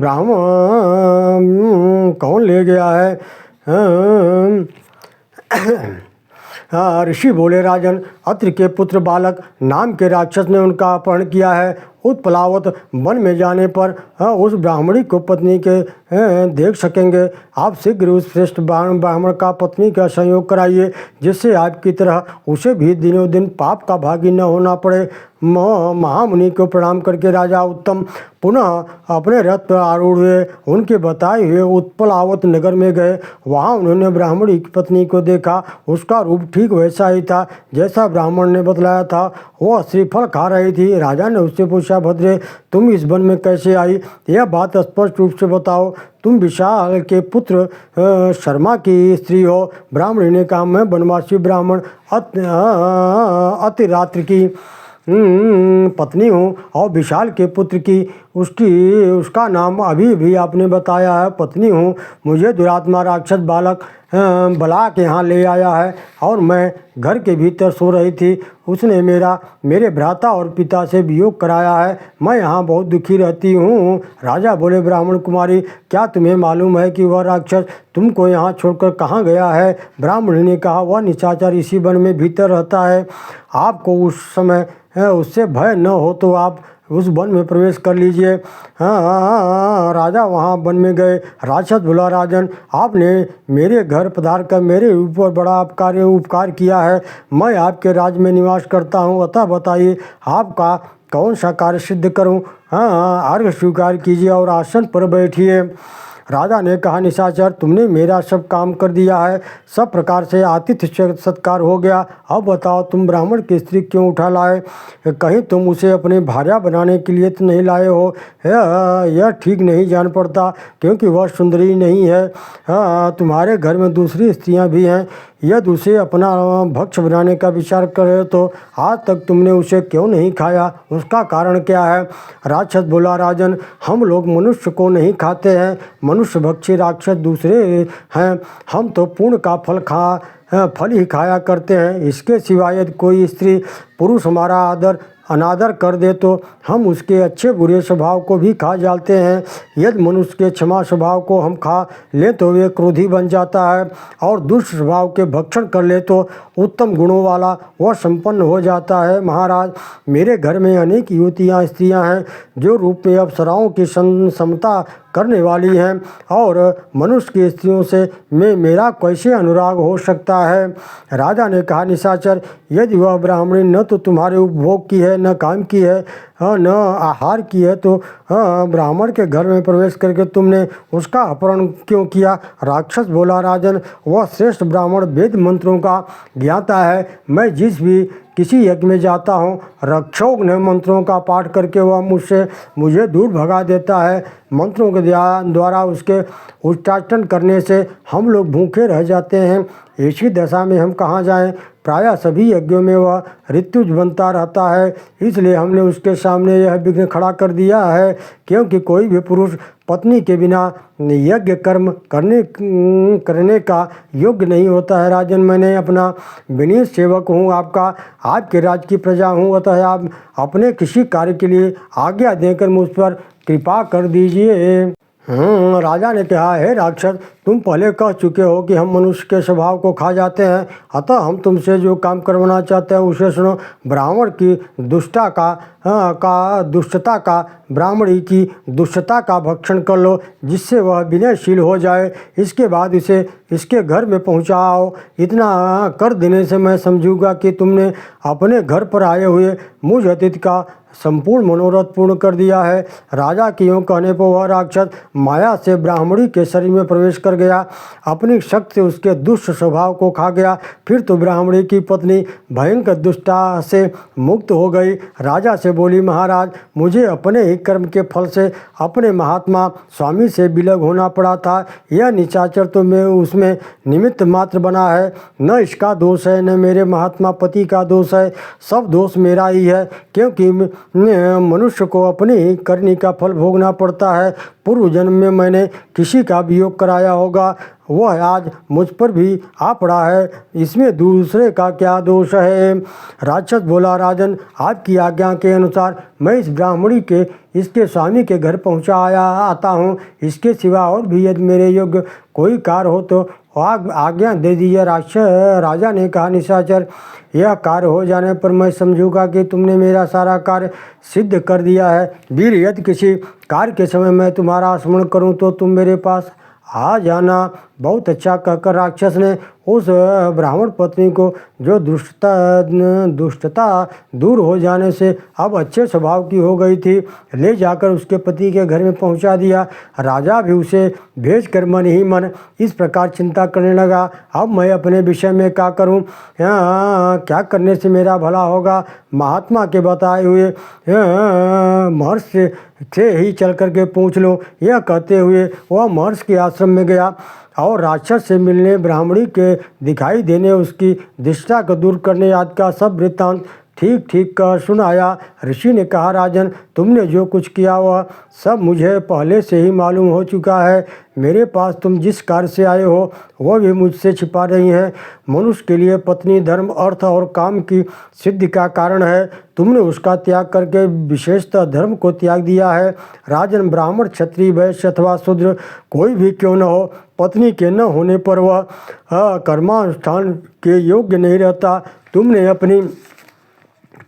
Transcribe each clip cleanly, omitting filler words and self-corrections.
ब्राह्मण कौन ले गया है? ऋषि बोले, राजन, अत्रि के पुत्र बालक नाम के राक्षस ने उनका अपहरण किया है। उत्पलावत वन में जाने पर उस ब्राह्मणी को पत्नी के देख सकेंगे। आप शीघ्र उस श्रेष्ठ ब्राह्मण का पत्नी का संयोग कराइए, जिससे आपकी तरह उसे भी दिनों दिन पाप का भागी न होना पड़े। महामुनि को प्रणाम करके राजा उत्तम पुनः अपने रथ पर आरूढ़ हुए। उनके बताए हुए उत्पलावत नगर में गए। वहाँ उन्होंने ब्राह्मणी की पत्नी को देखा। उसका रूप ठीक वैसा ही था जैसा ब्राह्मण ने बतलाया था। वह श्रीफल खा रही थी। राजा ने उससे पूछा, भद्रे, तुम इस वन में कैसे आई? यह बात स्पष्ट रूप से बताओ। तुम विशाल के पुत्र शर्मा की स्त्री हो। ब्राह्मणी ने कहा, मैं वनवासी ब्राह्मण अतिरात्र की पत्नी हूँ और विशाल के पुत्र की उसका नाम अभी भी आपने बताया है पत्नी हूँ। मुझे दुरात्मा राक्षस बालक बला के यहाँ ले आया है और मैं घर के भीतर सो रही थी। उसने मेरे भ्राता और पिता से वियोग कराया है। मैं यहाँ बहुत दुखी रहती हूँ। राजा बोले, ब्राह्मण कुमारी, क्या तुम्हें मालूम है कि वह राक्षस तुमको यहाँ छोड़कर कहाँ गया है? ब्राह्मणी ने कहा, वह निशाचर इसी वन में भीतर रहता है। आपको उस समय उससे भय न हो तो आप उस वन में प्रवेश कर लीजिए। राजा वहाँ वन में गए। राक्षस बोला, राजन, आपने मेरे घर पधार कर मेरे ऊपर बड़ा उपकार किया है। मैं आपके राज्य में निवास करता हूँ, अतः बताइए आपका कौन सा कार्य सिद्ध करूँ? अर्घ्य स्वीकार कीजिए और आसन पर बैठिए। राजा ने कहा, निशाचर, तुमने मेरा सब काम कर दिया है। सब प्रकार से आतिथ्य सत्कार हो गया। अब बताओ, तुम ब्राह्मण की स्त्री क्यों उठा लाए? कहीं तुम उसे अपने भार्या बनाने के लिए तो नहीं लाए हो? यह ठीक नहीं जान पड़ता, क्योंकि वह सुंदरी नहीं है। तुम्हारे घर में दूसरी स्त्रियां भी हैं। यदि उसे अपना भक्ष बनाने का विचार करे तो आज तक तुमने उसे क्यों नहीं खाया? उसका कारण क्या है? राक्षस बोला, राजन, हम लोग मनुष्य को नहीं खाते हैं। मनुष्य भक्षी राक्षस दूसरे हैं। हम तो पुण्य का फल ही खाया करते हैं। इसके सिवाय यदि कोई स्त्री पुरुष हमारा अनादर कर दे तो हम उसके अच्छे बुरे स्वभाव को भी खा जाते हैं। यदि मनुष्य के क्षमा स्वभाव को हम खा ले तो वे क्रोधी बन जाता है, और दुष्ट स्वभाव के भक्षण कर ले तो उत्तम गुणों वाला वह संपन्न हो जाता है। महाराज, मेरे घर में अनेक युवतियाँ स्त्रियाँ हैं जो रूप में अप्सराओं की समता करने वाली हैं, और मनुष्य की स्त्रियों से मेरा कैसे अनुराग हो सकता है? राजा ने कहा, निशाचर, यदि वह ब्राह्मणी न तो तुम्हारे उपभोग की है, न काम की है, न आहार की है, तो ब्राह्मण के घर में प्रवेश करके तुमने उसका अपहरण क्यों किया? राक्षस बोला, राजन, वह श्रेष्ठ ब्राह्मण वेद मंत्रों का ज्ञाता है। मैं जिस भी किसी यज्ञ में जाता हूँ, रक्षोघ्न मंत्रों का पाठ करके वह मुझे दूर भगा देता है। मंत्रों के द्वारा उसके उच्चाटन करने से हम लोग भूखे रह जाते हैं। ऐसी दशा में हम कहाँ जाएं? प्रायः सभी यज्ञों में वह ऋतुज बनता रहता है। इसलिए हमने उसके सामने यह विघ्न खड़ा कर दिया है, क्योंकि कोई भी पुरुष पत्नी के बिना यज्ञ कर्म करने का योग्य नहीं होता है। राजन, मैंने अपना विनीत सेवक हूँ, आपके राज्य की प्रजा हूँ, अतः आप अपने किसी कार्य के लिए आज्ञा देकर मुझ पर कृपा कर दीजिए। राजा ने कहा, हे राक्षस, तुम पहले कह चुके हो कि हम मनुष्य के स्वभाव को खा जाते हैं, अतः हम तुमसे जो काम करवाना चाहते हैं उसे सुनो। ब्राह्मण की दुष्टता का ब्राह्मणी की दुष्टता का भक्षण कर लो, जिससे वह विनयशील हो जाए। इसके बाद इसे इसके घर में पहुंचाओ। इतना कर देने से मैं समझूंगा कि तुमने अपने घर पर आए हुए मुझ अतिथि का संपूर्ण मनोरथ पूर्ण कर दिया है। राजा के यूँ कहने पर वह राक्षस माया से ब्राह्मणी के शरीर में प्रवेश कर गया, अपनी शक्ति से उसके दुष्ट स्वभाव को खा गया। फिर तो ब्राह्मणी की पत्नी भयंकर दुष्टता से मुक्त हो गई। राजा से बोली, महाराज, मुझे अपने ही कर्म के फल से अपने महात्मा स्वामी से विलग होना पड़ा था। यह निशाचर तो मैं उसमें निमित्त मात्र बना है। न इसका दोष है, न मेरे महात्मा पति का दोष है। सब दोष मेरा ही है, क्योंकि मनुष्य को अपनी ही करनी का फल भोगना पड़ता है। पूर्व जन्म में मैंने किसी का वियोग कराया होगा, वह आज मुझ पर भी आ पड़ा है। इसमें दूसरे का क्या दोष है? राक्षस बोला, राजन, आपकी आज्ञा के अनुसार मैं इस ब्राह्मणी के इसके स्वामी के घर पहुँचा आता हूँ। इसके सिवा और भी यदि मेरे योग्य कोई कार्य हो तो आज्ञा दे दीजिए। राजा ने कहा, निशाचर, यह कार्य हो जाने पर मैं समझूंगा कि तुमने मेरा सारा कार्य सिद्ध कर दिया है। वीर, यदि किसी कार्य के समय मैं तुम्हारा स्मरण करूं तो तुम मेरे पास आ जाना। बहुत अच्छा कहकर राक्षस ने उस ब्राह्मण पत्नी को, जो दुष्टता दूर हो जाने से अब अच्छे स्वभाव की हो गई थी, ले जाकर उसके पति के घर में पहुंचा दिया। राजा भी उसे भेजकर मन ही मन इस प्रकार चिंता करने लगा, अब मैं अपने विषय में क्या करूं? क्या करने से मेरा भला होगा? महात्मा के बताए हुए महर्षि से ही चल करके पूछ लो। यह कहते हुए वह महर्षि के आश्रम में गया और राक्षस से मिलने, ब्राह्मणी के दिखाई देने, उसकी दिष्टा को दूर करने आदि का सब वृत्तांत ठीक ठीक कर सुनाया। ऋषि ने कहा, राजन, तुमने जो कुछ किया वह सब मुझे पहले से ही मालूम हो चुका है। मेरे पास तुम जिस कार्य से आए हो वह भी मुझसे छिपा रही है। मनुष्य के लिए पत्नी धर्म, अर्थ और काम की सिद्धि का कारण है। तुमने उसका त्याग करके विशेषतः धर्म को त्याग दिया है। राजन, ब्राह्मण, क्षत्रिय, वैश्य अथवा शूद्र कोई भी क्यों न हो, पत्नी के न होने पर वह कर्मानुष्ठान के योग्य नहीं रहता। तुमने अपनी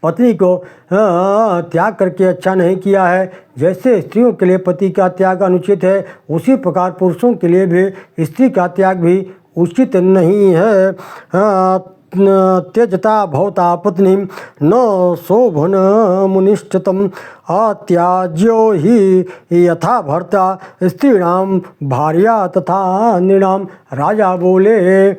पत्नी को त्याग करके अच्छा नहीं किया है। जैसे स्त्रियों के लिए पति का त्याग अनुचित है, उसी प्रकार पुरुषों के लिए भी स्त्री का त्याग भी उचित नहीं है। त्यजता भवता पत्नी न शोभन मुनिष्ठतम अत्याज्यो ही यथा भर्ता स्त्रीणाम भार्या तथा नृणाम। राजा बोले,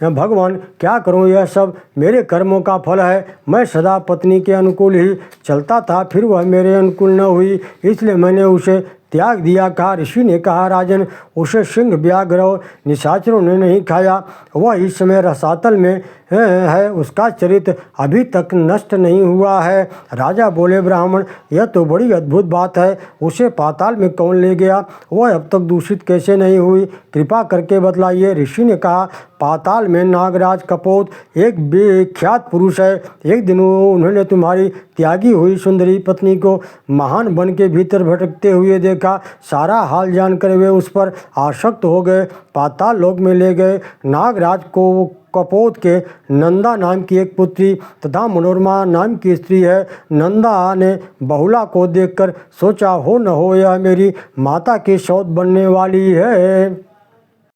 भगवान, क्या करूं? यह सब मेरे कर्मों का फल है। मैं सदा पत्नी के अनुकूल ही चलता था, फिर वह मेरे अनुकूल न हुई, इसलिए मैंने उसे त्याग दिया। कहा, ऋषि ने कहा, राजन, उसे सिंह, व्याघ्र और निशाचरों ने नहीं खाया। वह इस समय रसातल में है, उसका चरित्र अभी तक नष्ट नहीं हुआ है। राजा बोले, ब्राह्मण, यह तो बड़ी अद्भुत बात है। उसे पाताल में कौन ले गया? वह अब तक दूषित कैसे नहीं हुई? कृपा करके बतलाइए। ऋषि ने कहा, पाताल में नागराज कपोत एक विख्यात पुरुष है। एक दिन उन्होंने तुम्हारी त्यागी हुई सुंदरी पत्नी को महान वन के भीतर भटकते हुए देखा। सारा हाल जानकर वे उस पर आसक्त हो गए, पाताल लोक में ले गए। नागराज को कपोत के नंदा नाम की एक पुत्री तथा मनोरमा नाम की स्त्री है। नंदा ने बहुला को देखकर सोचा, हो न हो यह मेरी माता की सौत बनने वाली है।